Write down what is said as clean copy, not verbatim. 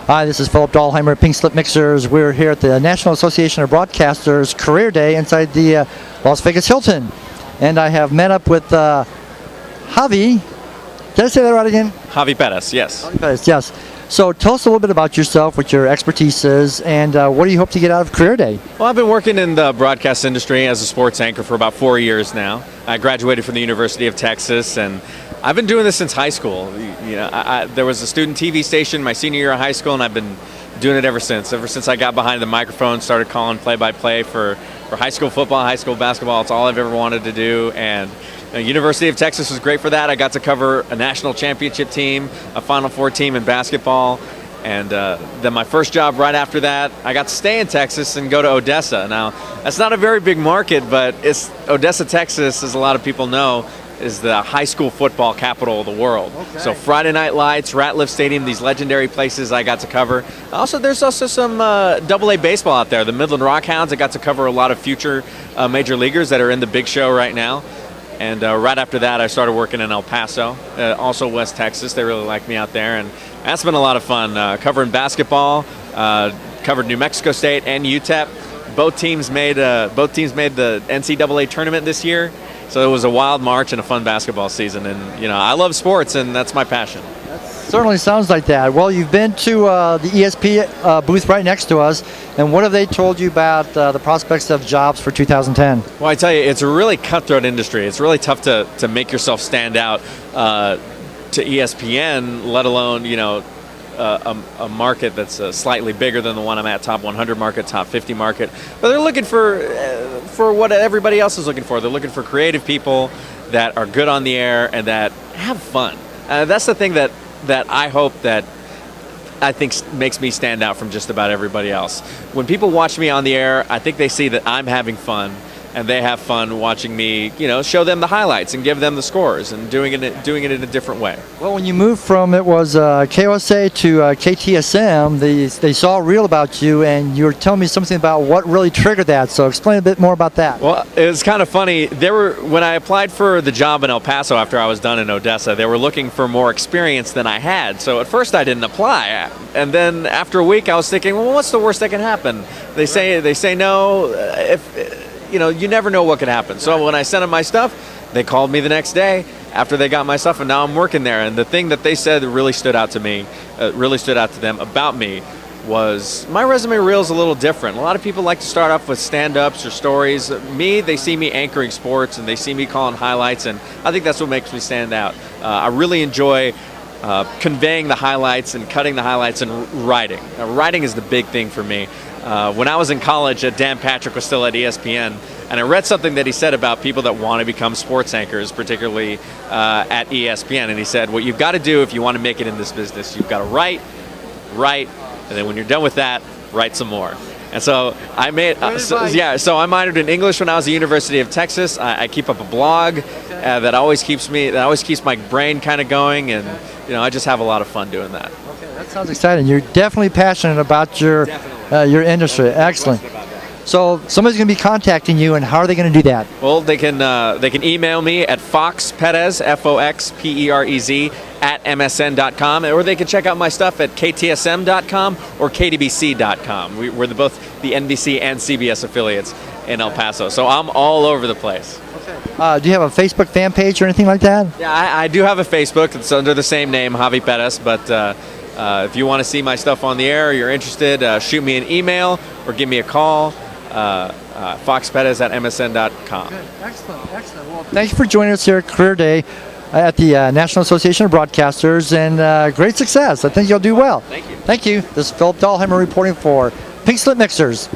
Hi, this is Philip Dahlheimer at Pink Slip Mixers. We're here at the National Association of Broadcasters Career Day inside the Las Vegas Hilton. And I have met up with Javi. Did I say that right again? Javi Perez, yes. Javi Perez, yes. So tell us a little bit about yourself, what your expertise is, and what do you hope to get out of Career Day? Well, I've been working in the broadcast industry as a sports anchor for about 4 years now. I graduated from the University of Texas, and I've been doing this since high school. There was a student TV station my senior year of high school, and I've been doing it ever since. Ever since I got behind the microphone, started calling play-by-play for high school football, high school basketball. It's all I've ever wanted to do, and University of Texas was great for that. I got to cover a national championship team, a Final Four team in basketball, and then my first job right after that, I got to stay in Texas and go to Odessa. Now, that's not a very big market, but Odessa, Texas, as a lot of people know, is the high school football capital of the world. Okay. So Friday Night Lights, Ratliff Stadium, these legendary places I got to cover. There's also some AA baseball out there. The Midland Rockhounds, I got to cover a lot of future major leaguers that are in the big show right now. And right after that, I started working in El Paso, also West Texas. They really like me out there, and that's been a lot of fun. Covering basketball, covered New Mexico State and UTEP. Both teams made the NCAA tournament this year. So it was a wild March and a fun basketball season, and I love sports, and that's my passion. That certainly sounds like that. Well, you've been to the ESP booth right next to us, and what have they told you about the prospects of jobs for 2010? Well, I tell you, it's a really cutthroat industry. It's really tough to make yourself stand out to ESPN, let alone a market that's slightly bigger than the one I'm at, top 100 market, top 50 market. But they're looking for what everybody else is looking for. They're looking for creative people that are good on the air and that have fun. That's the thing that I hope that I think makes me stand out from just about everybody else. When people watch me on the air, I think they see that I'm having fun, and they have fun watching me, show them the highlights and give them the scores, and doing it in a different way. Well, when you moved from KOSA to KTSM, they saw a reel about you, and you were telling me something about what really triggered that. So explain a bit more about that. Well, it was kind of funny. When I applied for the job in El Paso after I was done in Odessa, they were looking for more experience than I had. So at first I didn't apply, and then after a week I was thinking, well, what's the worst that can happen? They say no. You never know what could happen. So when I sent them my stuff, they called me the next day after they got my stuff, and now I'm working there. And the thing that they said that really stood out to me, really stood out to them about me, was my resume reel is a little different. A lot of people like to start off with stand-ups or stories. Me, they see me anchoring sports, and they see me calling highlights, and I think that's what makes me stand out. I really enjoy conveying the highlights and cutting the highlights and writing. Writing is the big thing for me. When I was in college, Dan Patrick was still at ESPN, and I read something that he said about people that want to become sports anchors, particularly at ESPN. And he said, what you've got to do if you want to make it in this business, you've got to write, and then when you're done with that, write some more. And so I so I minored in English when I was at the University of Texas. I keep up a blog that always keeps my brain kind of going, and I just have a lot of fun doing that. Okay, that sounds exciting. You're definitely passionate about your industry. Excellent. So somebody's going to be contacting you, and how are they going to do that? Well, they can email me at foxperez, FOXPEREZ, at MSN.com, or they can check out my stuff at KTSM.com or KDBC.com. We're both the NBC and CBS affiliates in El Paso, so I'm all over the place. Okay. Do you have a Facebook fan page or anything like that? Yeah, I do have a Facebook. It's under the same name, Javi Perez, but if you want to see my stuff on the air, or you're interested, shoot me an email or give me a call, foxperez at MSN.com. Good. Excellent. Well, thank you for joining us here at Career Day at the National Association of Broadcasters, and great success. I think you'll do well. Thank you. Thank you. This is Philip Dahlheimer reporting for Pink Slip Mixers.